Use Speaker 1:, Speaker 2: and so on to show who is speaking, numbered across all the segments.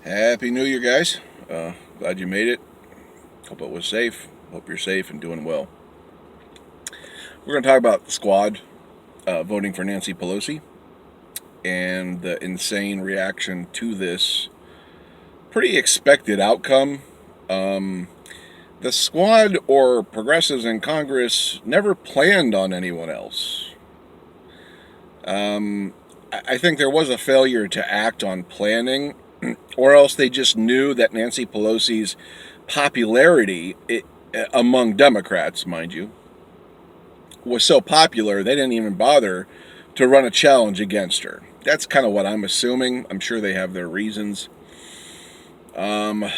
Speaker 1: Happy New Year, guys. Glad you made it. Hope it was safe. Hope you're safe and doing well. We're going to talk about the squad voting for Nancy Pelosi and the insane reaction to this pretty expected outcome. The squad or progressives in Congress never planned on anyone else. I think there was a failure to act on planning, or else they just knew that Nancy Pelosi's popularity among Democrats, mind you, was so popular they didn't even bother to run a challenge against her. That's kind of what I'm assuming. I'm sure they have their reasons. But,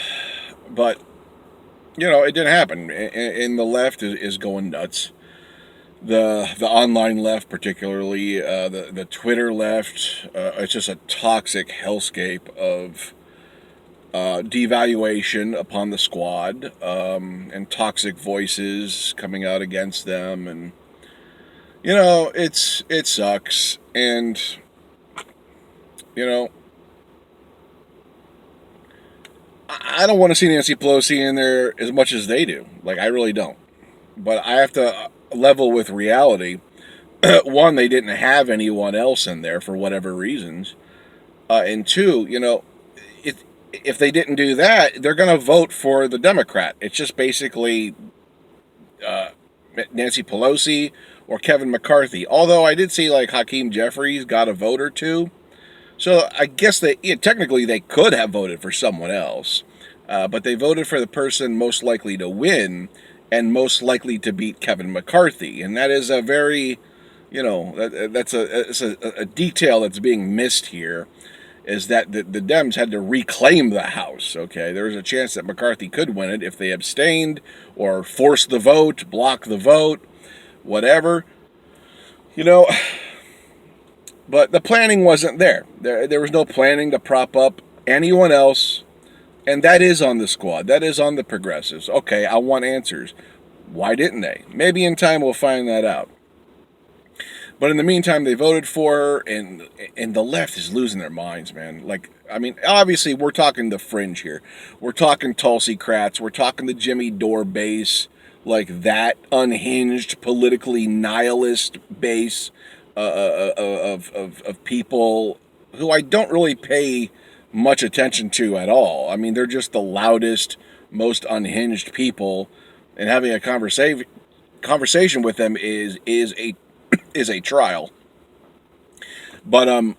Speaker 1: it didn't happen. And the left is going nuts. The online left, particularly the Twitter left, it's just a toxic hellscape of devaluation upon the squad, and toxic voices coming out against them, and it sucks. And I don't want to see Nancy Pelosi in there as much as they do. Like, I really don't. But I have to level with reality. One, they didn't have anyone else in there for whatever reasons. And two, if they didn't do that, they're going to vote for the Democrat. It's just basically Nancy Pelosi or Kevin McCarthy. Although I did see like Hakeem Jeffries got a vote or two. So I guess technically they could have voted for someone else. But they voted for the person most likely to win and most likely to beat Kevin McCarthy. And that is a very, that's a detail that's being missed here, is that the Dems had to reclaim the House, okay? There was a chance that McCarthy could win it if they abstained or forced the vote, block the vote, whatever. But the planning wasn't there. There was no planning to prop up anyone else, and that is on the squad. That is on the progressives. Okay, I want answers. Why didn't they? Maybe in time we'll find that out. But in the meantime, they voted for her, and the left is losing their minds, man. Like, I mean, obviously, we're talking the fringe here. We're talking Tulsi-crats. We're talking the Jimmy Dore base, like that unhinged, politically nihilist base of people who I don't really pay much attention to at all. I mean, they're just the loudest, most unhinged people, and having a conversation with them is a trial. But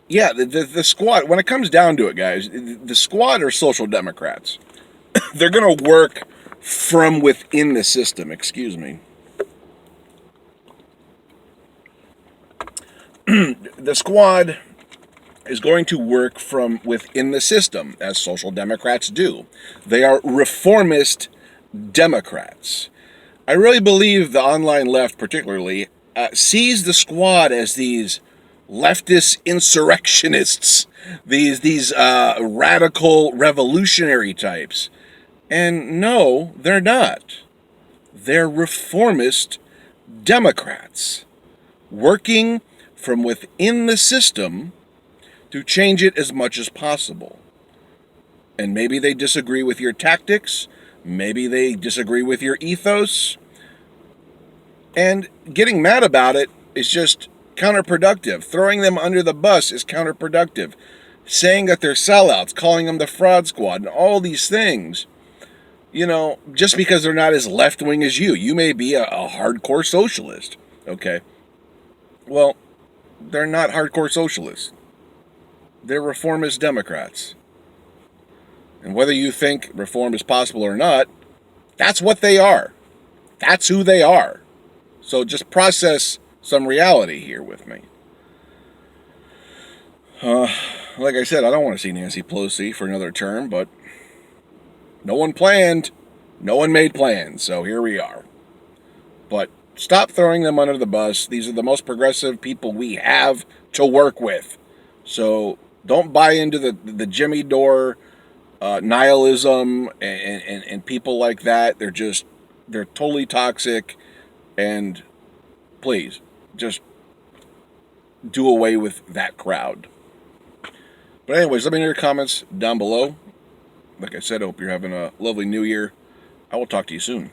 Speaker 1: yeah, the squad, when it comes down to it, guys, the squad are social democrats. They're going to work from within the system. Excuse me. The squad is going to work from within the system, as social democrats do. They are reformist Democrats. I really believe the online left, particularly, sees the squad as these leftist insurrectionists, these radical revolutionary types. And no, they're not. They're reformist Democrats, working from within the system to change it as much as possible. And maybe they disagree with your tactics. Maybe they disagree with your ethos. And getting mad about it is just counterproductive. Throwing them under the bus is counterproductive. Saying that they're sellouts, calling them the fraud squad, and all these things, just because they're not as left-wing as you. You may be a hardcore socialist, okay? Well, they're not hardcore socialists. They're reformist Democrats. And whether you think reform is possible or not, that's what they are. That's who they are. So just process some reality here with me. Like I said, I don't want to see Nancy Pelosi for another term, but no one planned. No one made plans, so here we are. But stop throwing them under the bus. These are the most progressive people we have to work with. So don't buy into the Jimmy Dore nihilism and people like that. They're totally toxic. And please, just do away with that crowd. But anyways, let me know your comments down below. Like I said, I hope you're having a lovely new year. I will talk to you soon.